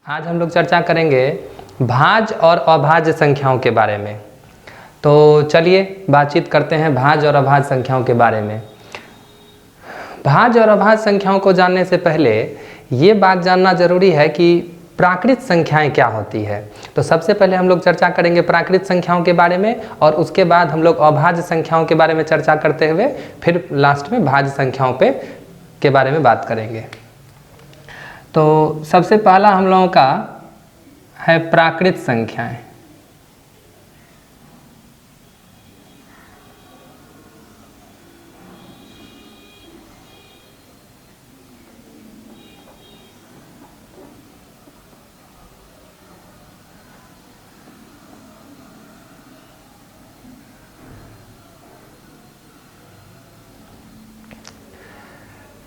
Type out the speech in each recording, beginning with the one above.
आज हम लोग चर्चा करेंगे भाज्य और अभाज्य संख्याओं के बारे में। तो चलिए बातचीत करते हैं भाज्य और अभाज्य संख्याओं के बारे में। भाज्य और अभाज्य संख्याओं को जानने से पहले ये बात जानना जरूरी है कि प्राकृत संख्याएं क्या होती है। तो सबसे पहले हम लोग चर्चा करेंगे प्राकृत संख्याओं के बारे में और उसके बाद हम लोग अभाज्य संख्याओं के बारे में चर्चा करते हुए फिर लास्ट में भाज्य संख्याओं के बारे में बात करेंगे। तो सबसे पहला हम लोगों का है प्राकृत संख्याएं।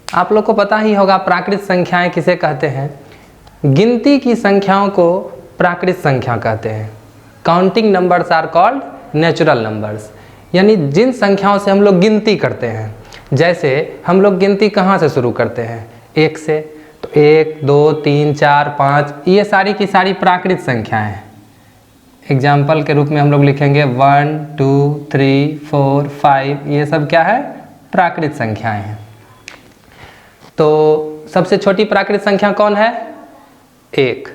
आप लोग को पता ही होगा प्राकृत संख्याएं किसे कहते हैं। गिनती की संख्याओं को प्राकृत संख्या कहते हैं। Counting numbers are called natural numbers, यानी जिन संख्याओं से हम लोग गिनती करते हैं। जैसे हम लोग गिनती कहाँ से शुरू करते हैं? एक से। तो 1 2 3 4 5 ये सारी की सारी प्राकृत संख्याएं हैं। एग्जाम्पल के रूप में हम लोग लिखेंगे 1 2 3 4 5, ये सब क्या है? प्राकृत संख्याएं हैं। तो सबसे छोटी प्राकृत संख्या कौन है? 1।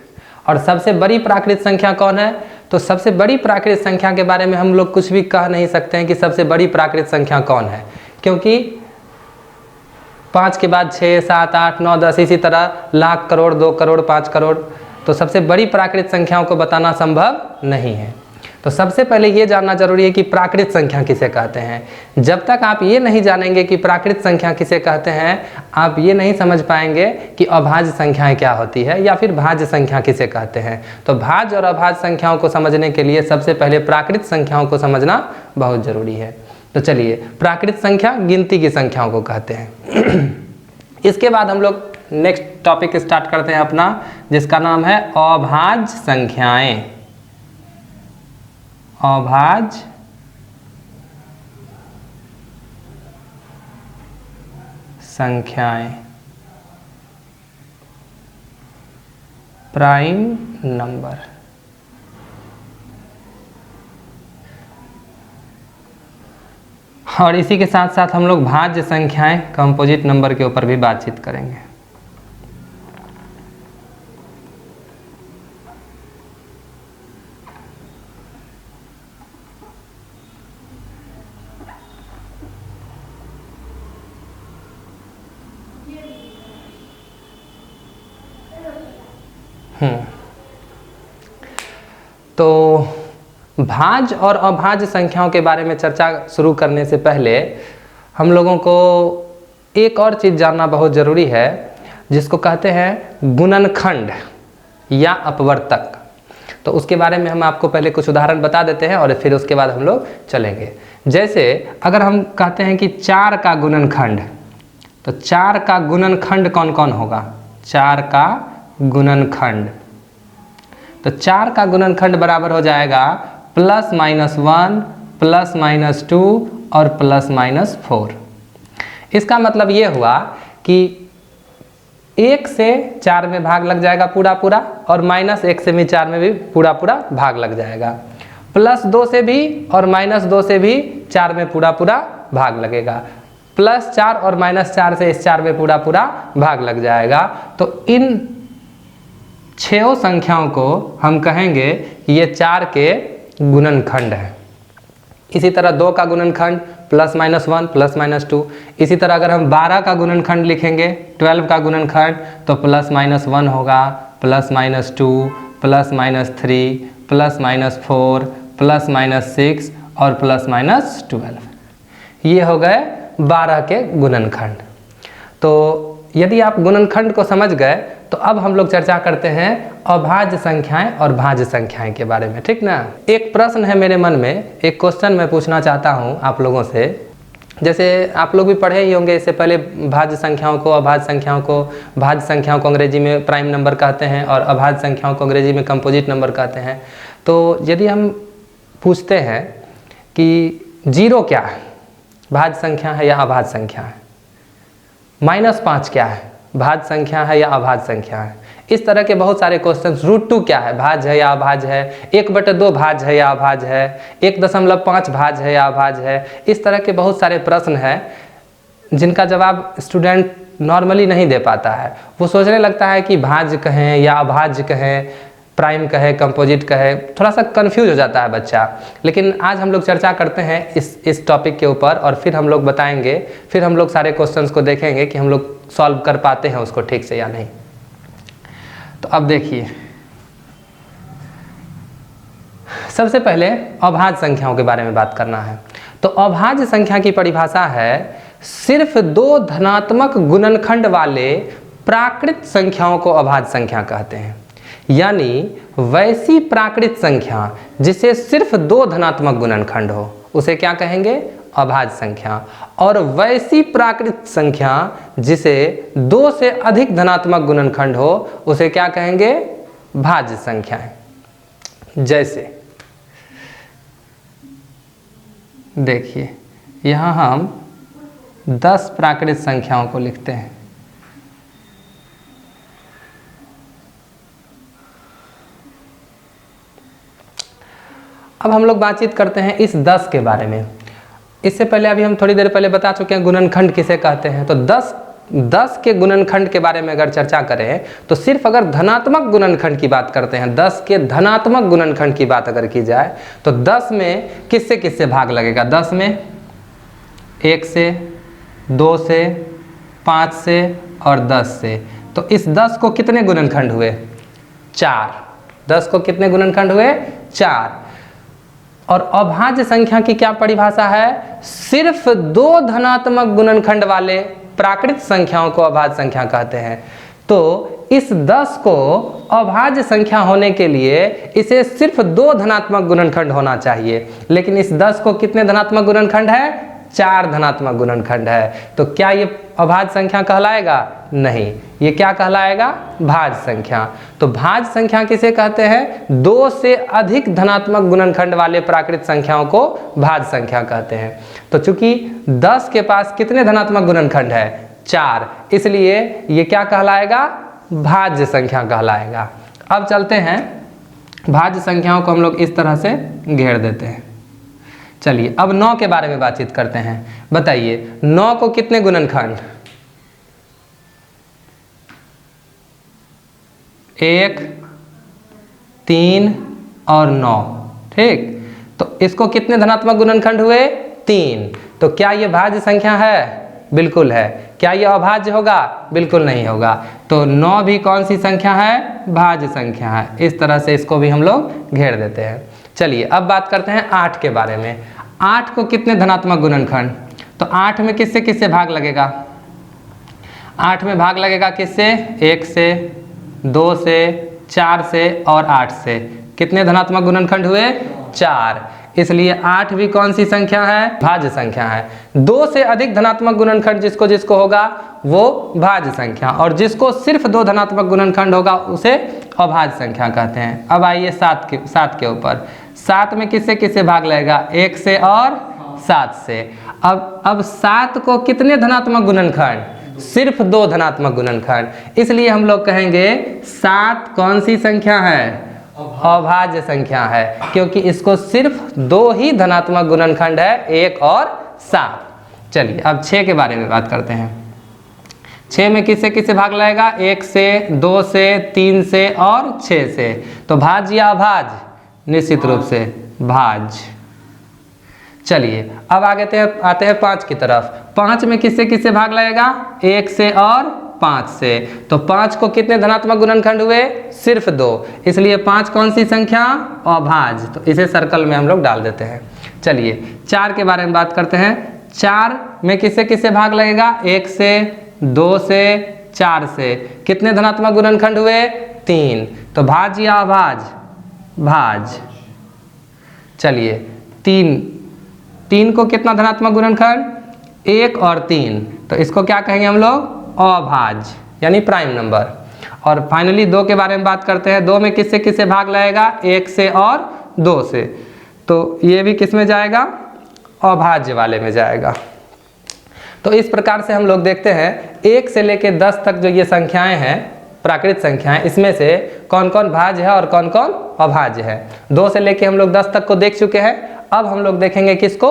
और सबसे बड़ी प्राकृत संख्या कौन है? तो सबसे बड़ी प्राकृत संख्या के बारे में हम लोग कुछ भी कह नहीं सकते हैं कि सबसे बड़ी प्राकृत संख्या कौन है, क्योंकि 5 के बाद 6 7 8 9 10 इसी तरह लाख करोड़ 2 करोड़ 5 करोड़, तो सबसे बड़ी प्राकृत संख्याओं को बताना संभव नहीं है। तो सबसे पहले ये जानना जरूरी है कि प्राकृत संख्या किसे कहते हैं। जब तक आप ये नहीं जानेंगे कि प्राकृत संख्या किसे कहते हैं, आप ये नहीं समझ पाएंगे कि अभाज्य संख्याएं क्या होती है या फिर भाज्य संख्या किसे कहते हैं। तो भाज्य और अभाज्य संख्याओं को समझने के लिए सबसे पहले प्राकृत संख्याओं को समझना बहुत जरूरी है। तो चलिए, प्राकृत संख्या गिनती की संख्याओं को कहते हैं। इसके बाद हम लोग नेक्स्ट टॉपिक स्टार्ट करते हैं अपना, जिसका नाम है अभाज्य संख्याएं। अभाज्य संख्याएं, प्राइम नंबर। और इसी के साथ साथ हम लोग भाज्य संख्याएं, कंपोजिट नंबर के ऊपर भी बातचीत करेंगे। तो भाज्य और अभाज्य संख्याओं के बारे में चर्चा शुरू करने से पहले हम लोगों को एक और चीज़ जानना बहुत ज़रूरी है, जिसको कहते हैं गुणनखंड या अपवर्तक। तो उसके बारे में हम आपको पहले कुछ उदाहरण बता देते हैं और फिर उसके बाद हम लोग चलेंगे। जैसे अगर हम कहते हैं कि 4 का गुणनखंड, तो 4 का गुणनखंड कौन कौन होगा? 4 का गुणनखंड, तो 4 का गुणनखंड बराबर हो जाएगा +-1 +-2 और +-4। इसका मतलब ये हुआ कि 1 से 4 में भाग लग जाएगा पूरा पूरा, और -1 से भी 4 में भी पूरा पूरा भाग लग जाएगा। +2 से भी और -2 से भी 4 में पूरा पूरा भाग लगेगा। +4 और -4 से इस 4 में पूरा पूरा भाग लग जाएगा। तो इन 6 संख्याओं को हम कहेंगे कि ये 4 के गुणनखंड है। इसी तरह 2 का गुणनखंड +-1 +-2। इसी तरह अगर हम 12 का गुणनखंड लिखेंगे, 12 का गुणनखंड, तो +-1 होगा, +-2 +-3 +-4 +-6 और +-12। ये हो गए 12 के गुणनखंड। तो यदि आप गुणनखंड को समझ गए तो अब हम लोग चर्चा करते हैं अभाज्य संख्याएं और भाज्य संख्याएं के बारे में, ठीक ना। एक प्रश्न है मेरे मन में, एक क्वेश्चन मैं पूछना चाहता हूं आप लोगों से। जैसे आप लोग भी पढ़े ही होंगे इससे पहले भाज्य संख्याओं को, अभाज्य संख्याओं को। भाज्य संख्याओं को अंग्रेजी में प्राइम नंबर कहते हैं और अभाज्य संख्याओं को अंग्रेजी में कंपोजिट नंबर कहते हैं। तो यदि हम पूछते हैं कि 0 क्या है, भाज्य संख्या है या अभाज्य संख्या है? -5 क्या है, भाज्य संख्या है या अभाज्य संख्या है? इस तरह के बहुत सारे क्वेश्चन। √2 क्या है, भाज्य है या अभाज्य है, 1/2 भाज्य है या अभाज्य है, 1.5 भाज्य है या अभाज्य है। इस तरह के बहुत सारे प्रश्न हैं जिनका जवाब स्टूडेंट नॉर्मली नहीं दे पाता है। वो सोचने लगता है कि भाज्य कहें या अभाज्य कहें, प्राइम कहे, कंपोजिट कहे, थोड़ा सा कंफ्यूज हो जाता है बच्चा। लेकिन आज हम लोग चर्चा करते हैं इस टॉपिक के ऊपर, और फिर हम लोग बताएंगे, फिर हम लोग सारे क्वेश्चंस को देखेंगे कि हम लोग सॉल्व कर पाते हैं उसको ठीक से या नहीं। तो अब देखिए, सबसे पहले अभाज्य संख्याओं के बारे में बात करना है। तो अभाज्य संख्या की परिभाषा है सिर्फ 2 धनात्मक गुणनखंड वाले प्राकृत संख्याओं को अभाज्य संख्या कहते हैं। यानी वैसी प्राकृत संख्या जिसे सिर्फ 2 धनात्मक गुणनखंड हो उसे क्या कहेंगे, अभाज्य संख्या। और वैसी प्राकृत संख्या जिसे 2 से अधिक धनात्मक गुणनखंड हो उसे क्या कहेंगे, भाज्य संख्याएं। जैसे देखिए, यहाँ हम 10 प्राकृत संख्याओं को लिखते हैं। अब हम लोग बातचीत करते हैं इस 10 के बारे में। इससे पहले अभी हम थोड़ी देर पहले बता चुके हैं गुणनखंड किसे कहते हैं। तो 10 के गुणनखंड के बारे में अगर चर्चा करें तो सिर्फ अगर धनात्मक गुणनखंड की बात करते हैं, 10 के धनात्मक गुणनखंड की बात अगर की जाए तो 10 में किससे किससे भाग लगेगा, 10 में 1 से, 2 से, 5 से और 10 से। तो इस 10 को कितने गुणनखंड हुए, 4। 10 को कितने गुणनखंड हुए, 4। और अभाज्य संख्या की क्या परिभाषा है, सिर्फ 2 धनात्मक गुणनखंड वाले प्राकृत संख्याओं को अभाज्य संख्या कहते हैं। तो इस 10 को अभाज्य संख्या होने के लिए इसे सिर्फ 2 धनात्मक गुणनखंड होना चाहिए, लेकिन इस 10 को कितने धनात्मक गुणनखंड है, 4 धनात्मक गुणनखंड है। तो क्या ये अभाज्य संख्या कहलाएगा, नहीं, ये क्या कहलाएगा, भाज्य संख्या। तो भाज्य संख्या किसे कहते हैं, 2 से अधिक धनात्मक गुणनखंड वाले प्राकृत संख्याओं को भाज्य संख्या कहते हैं। तो चूंकि 10 के पास कितने धनात्मक गुणनखंड है, 4, इसलिए ये क्या कहलाएगा, भाज्य संख्या कहलाएगा। अब चलते हैं, भाज्य संख्याओं को हम लोग इस तरह से घेर देते हैं। चलिए अब 9 के बारे में बातचीत करते हैं। बताइए 9 को कितने गुणनखंड, 1, 3 और 9, ठीक। तो इसको कितने धनात्मक गुणनखंड हुए, 3। तो क्या ये भाज्य संख्या है, बिल्कुल है। क्या ये अभाज्य होगा, बिल्कुल नहीं होगा। तो 9 भी कौन सी संख्या है, भाज्य संख्या है। इस तरह से इसको भी हम लोग घेर देते हैं। चलिए अब बात करते हैं 8 के बारे में। 8 को कितने धनात्मक गुणनखंड, तो 8 में किससे किससे भाग लगेगा, 8 में भाग लगेगा किससे, 1 से, 2 से, 4 से और 8 से। कितने धनात्मक गुणनखंड हुए, 4। इसलिए 8 भी कौन सी संख्या है, भाज्य संख्या है। 2 से अधिक धनात्मक गुणनखंड जिसको जिसको होगा वो भाज्य संख्या, और जिसको सिर्फ 2 धनात्मक गुणनखंड होगा उसे अभाज्य संख्या कहते हैं। अब आइए 7 के ऊपर। 7 में किससे किससे भाग लगेगा, 1 से और 7 से। अब 7 को कितने धनात्मक गुणनखंड, सिर्फ 2 धनात्मक गुणनखंड। इसलिए हम लोग कहेंगे 7 कौन सी संख्या है, अभाज्य संख्या है, क्योंकि इसको सिर्फ 2 ही धनात्मक गुणनखंड है, 1 और 7। चलिए अब 6 के बारे में बात करते हैं। 6 में किससे किससे भाग लगेगा, 1 से, 2 से, 3 से और 6 से। तो भाज्य या अभाज्य, निश्चित रूप से भाज्य। चलिए अब आते हैं 5 की तरफ। 5 में किससे किससे भाग लगेगा, 1 से और 5 से। तो 5 को कितने धनात्मक गुणनखंड हुए, सिर्फ 2। इसलिए 5 कौन सी संख्या, अभाज्य। तो इसे सर्कल में हम लोग डाल देते हैं। चलिए 4 के बारे में बात करते हैं। 4 में किससे किससे भाग लगेगा, 1 से, 2 से, 4 से। कितने धनात्मक गुणनखंड हुए, 3। तो भाज्य या अभाज्य, भाज्य। चलिए 3 को कितना धनात्मक गुणनखंड, 1 और 3। तो इसको क्या कहेंगे हम लोग, अभाज्य, यानी प्राइम नंबर। और फाइनली 2 के बारे में बात करते हैं। 2 में किससे किससे भाग लगेगा, 1 से और 2 से। तो ये भी किस में जाएगा, अभाज्य वाले में जाएगा। तो इस प्रकार से हम लोग देखते हैं 1 से लेकर 10 तक जो ये संख्याएं हैं, प्राकृत संख्याएं, इसमें से कौन कौन भाज्य है और कौन कौन अभाज्य है। 2 से लेके हम लोग 10 तक को देख चुके हैं। अब हम लोग देखेंगे किसको,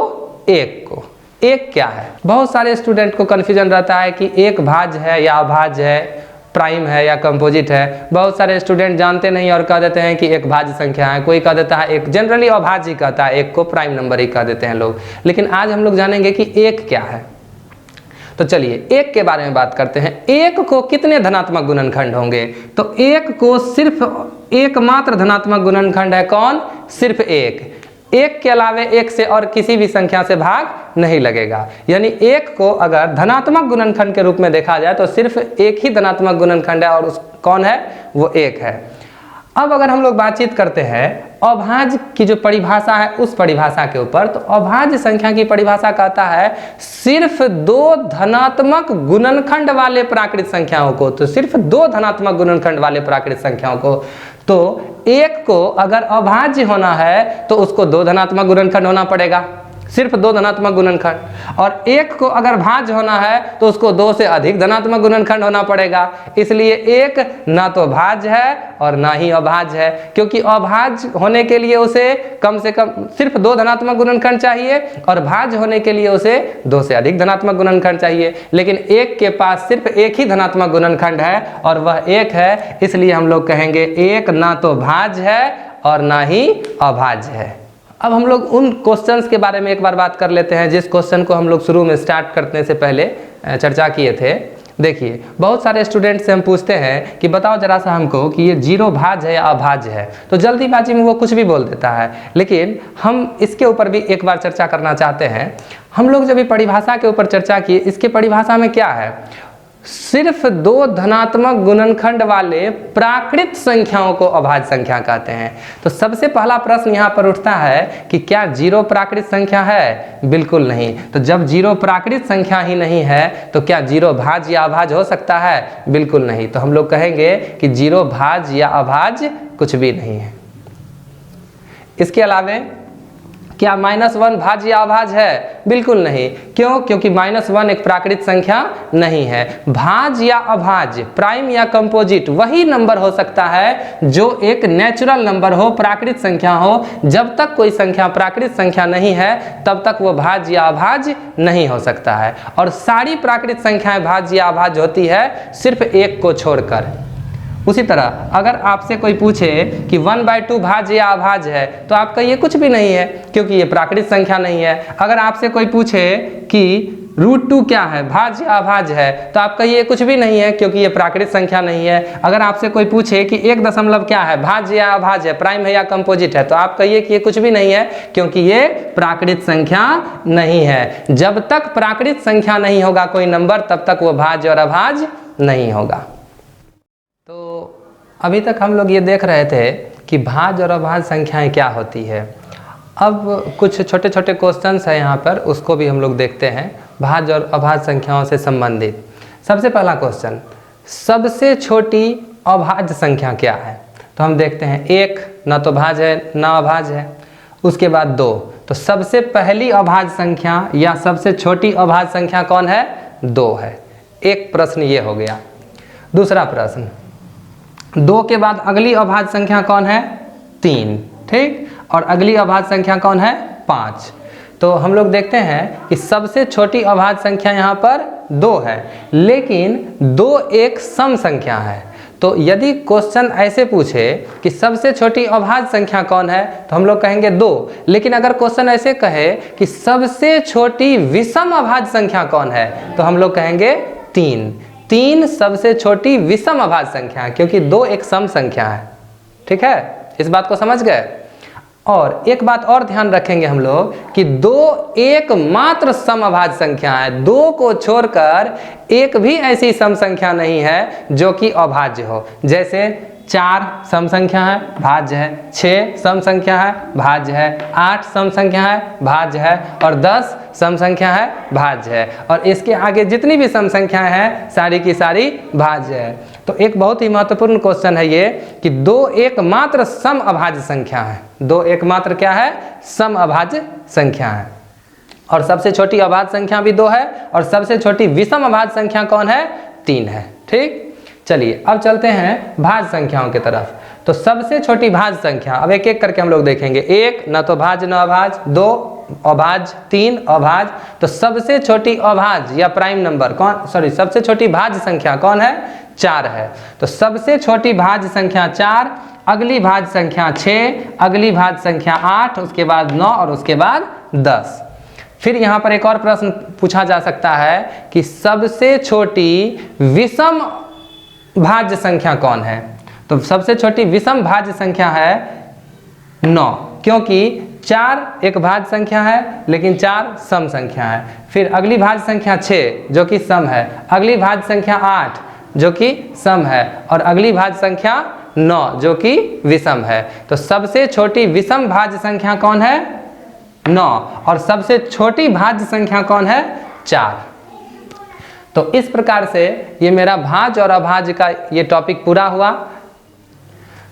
1 को। 1 क्या है? बहुत सारे स्टूडेंट को कन्फ्यूजन रहता है कि 1 भाज्य है या अभाज्य है, प्राइम है या कंपोजिट है। बहुत सारे स्टूडेंट जानते नहीं और कह देते हैं कि 1 भाज्य संख्या है, कोई कह देता है 1, जनरली अभाज्य कहता है, 1 को प्राइम नंबर ही कह देते हैं लोग। लेकिन आज हम लोग जानेंगे कि 1 क्या है। तो चलिए 1 के बारे में बात करते हैं। 1 को कितने धनात्मक गुणनखंड होंगे? तो 1 को सिर्फ एकमात्र धनात्मक गुणनखंड है, कौन? सिर्फ 1। 1 के अलावे 1 से और किसी भी संख्या से भाग नहीं लगेगा। यानी 1 को अगर धनात्मक गुणनखंड के रूप में देखा जाए तो सिर्फ 1 ही धनात्मक गुणनखंड है, और उस कौन है? वो 1 है। अब अगर हम लोग बातचीत करते हैं अभाज्य की जो परिभाषा है उस परिभाषा के ऊपर, तो अभाज्य संख्या की परिभाषा कहता है सिर्फ 2 धनात्मक गुणनखंड वाले प्राकृत संख्याओं को। तो सिर्फ 2 धनात्मक गुणनखंड वाले प्राकृत संख्याओं को। तो 1 को अगर अभाज्य होना है तो उसको 2 धनात्मक गुणनखंड होना पड़ेगा, सिर्फ 2 धनात्मक गुणनखंड। और 1 को अगर भाज्य होना है तो उसको 2 से अधिक धनात्मक गुणनखंड होना पड़ेगा। इसलिए 1 ना तो भाज्य है और ना ही अभाज्य है, क्योंकि अभाज्य होने के लिए उसे कम से कम सिर्फ 2 धनात्मक गुणनखंड चाहिए और भाज्य होने के लिए उसे 2 से अधिक धनात्मक गुणनखंड चाहिए। लेकिन 1 के पास सिर्फ 1 ही धनात्मक गुणनखंड है और वह 1 है, इसलिए हम लोग कहेंगे 1 ना तो भाज्य है और ना ही अभाज्य है। अब हम लोग उन क्वेश्चंस के बारे में एक बार बात कर लेते हैं जिस क्वेश्चन को हम लोग शुरू में स्टार्ट करने से पहले चर्चा किए थे। देखिए बहुत सारे स्टूडेंट से हम पूछते हैं कि बताओ जरा सा हमको कि ये 0 भाज्य है या अभाज्य है, तो जल्दीबाजी में वो कुछ भी बोल देता है। लेकिन हम इसके ऊपर भी एक बार चर्चा करना चाहते हैं। हम लोग जब भी परिभाषा के ऊपर चर्चा किए, इसके परिभाषा में क्या है? सिर्फ 2 धनात्मक गुणनखंड वाले प्राकृत संख्याओं को अभाज्य संख्या कहते हैं। तो सबसे पहला प्रश्न यहाँ पर उठता है कि क्या 0 प्राकृत संख्या है? बिल्कुल नहीं। तो जब 0 प्राकृत संख्या ही नहीं है तो क्या 0 भाज्य या अभाज्य हो सकता है? बिल्कुल नहीं। तो हम लोग कहेंगे कि 0 भाज्य या अभाज्य कुछ भी नहीं है। इसके अलावे क्या -1 भाज्य या अभाज्य है? बिल्कुल नहीं। क्यों? क्योंकि -1 एक प्राकृत संख्या नहीं है। भाज्य या अभाज्य, प्राइम या कंपोजिट वही नंबर हो सकता है जो एक नेचुरल नंबर हो, प्राकृत संख्या हो। जब तक कोई संख्या प्राकृत संख्या नहीं है तब तक वो भाज्य या अभाज्य नहीं हो सकता है। और सारी प्राकृत संख्याएं भाज्य या अभाज्य होती है सिर्फ 1 को छोड़कर। उसी तरह अगर आपसे कोई पूछे कि 1/2 भाज्य या अभाज्य है तो आप कहिए कुछ भी नहीं है, क्योंकि ये प्राकृत संख्या नहीं है। अगर आपसे कोई पूछे कि √2 क्या है, भाज्य या अभाज्य है, तो आप कहिए कुछ भी नहीं है, क्योंकि ये प्राकृत संख्या नहीं है। अगर आपसे कोई पूछे कि 1 दशमलव क्या है, भाज्य या अभाज्य है, प्राइम है या कंपोजिट है, तो आप कहिए कि ये कुछ भी नहीं है, क्योंकि ये प्राकृत संख्या नहीं है। जब तक प्राकृत संख्या नहीं होगा कोई नंबर, तब तक वो भाज्य और अभाज्य नहीं होगा। तो अभी तक हम लोग ये देख रहे थे कि भाज्य और अभाज्य संख्याएं क्या होती है। अब कुछ छोटे छोटे क्वेश्चंस हैं यहाँ पर, उसको भी हम लोग देखते हैं भाज्य और अभाज्य संख्याओं से संबंधित। सबसे पहला क्वेश्चन, सबसे छोटी अभाज्य संख्या क्या है? तो हम देखते हैं 1 ना तो भाज्य है ना अभाज्य है। उसके बाद 2, तो सबसे पहली अभाज्य संख्या या सबसे छोटी अभाज्य संख्या कौन है? 2 है। एक प्रश्न ये हो गया। दूसरा प्रश्न, 2 के बाद अगली अभाज्य संख्या कौन है? 3, ठीक। और अगली अभाज्य संख्या कौन है? 5। तो हम लोग देखते हैं कि सबसे छोटी अभाज्य संख्या यहाँ पर 2 है, लेकिन 2 एक सम संख्या है। तो यदि क्वेश्चन ऐसे पूछे कि सबसे छोटी अभाज्य संख्या कौन है, तो हम लोग कहेंगे 2। लेकिन अगर क्वेश्चन ऐसे कहे कि सबसे छोटी विषम अभाज्य संख्या कौन है, तो हम लोग कहेंगे 3 सबसे छोटी विषम अभाज्य संख्या है, क्योंकि 2 एक सम संख्या है। ठीक है, इस बात को समझ गए। और एक बात और ध्यान रखेंगे हम लोग कि 2 एकमात्र सम अभाज्य संख्या है। 2 को छोड़कर एक भी ऐसी सम संख्या नहीं है जो कि अभाज्य हो। जैसे 4 सम संख्या है, भाज्य है। 6 सम संख्या है, भाज्य है। 8 सम संख्या है, भाज्य है। और 10 सम संख्या है, भाज्य है। और इसके आगे जितनी भी सम संख्याएं हैं सारी की सारी भाज्य है। तो एक बहुत ही महत्वपूर्ण क्वेश्चन है ये कि 2 एकमात्र सम अभाज्य संख्या है। 2 एकमात्र क्या है? सम अभाज्य संख्या है। और सबसे छोटी अभाज्य संख्या भी 2 है, और सबसे छोटी विषम अभाज्य संख्या कौन है? 3 है। ठीक, चलिए अब चलते हैं भाज्य संख्याओं की तरफ। तो सबसे छोटी भाज्य संख्या, अब एक एक करके हम लोग देखेंगे। 1 न तो भाज्य न अभाज्य, 2 अभाज्य, 3 अभाज्य। तो सबसे छोटी अभाज्य या प्राइम नंबर कौन, सॉरी सबसे छोटी भाज्य संख्या कौन है? 4 है। तो सबसे छोटी भाज्य संख्या 4, अगली भाज्य संख्या 6, अगली भाज्य संख्या 8, उसके बाद 9 और उसके बाद 10। फिर यहाँ पर एक और प्रश्न पूछा जा सकता है कि सबसे छोटी विषम भाज्य संख्या कौन है? तो सबसे छोटी विषम भाज्य संख्या है 9, क्योंकि 4 एक भाज्य संख्या है लेकिन 4 सम संख्या है। फिर अगली भाज्य संख्या 6 जो कि सम है, अगली भाज्य संख्या 8 जो कि सम है, और अगली भाज्य संख्या 9 जो कि विषम है। तो सबसे छोटी विषम भाज्य संख्या कौन है? 9। और सबसे छोटी भाज्य संख्या कौन है? 4। तो इस प्रकार से ये मेरा भाज्य और अभाज्य का ये टॉपिक पूरा हुआ।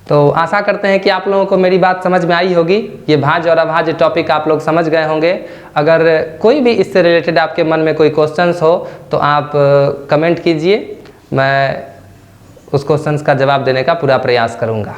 तो आशा करते हैं कि आप लोगों को मेरी बात समझ में आई होगी। ये भाज्य और अभाज्य टॉपिक आप लोग समझ गए होंगे। अगर कोई भी इससे रिलेटेड आपके मन में कोई क्वेश्चंस हो तो आप कमेंट कीजिए, मैं उस क्वेश्चंस का जवाब देने का पूरा प्रयास करूँगा।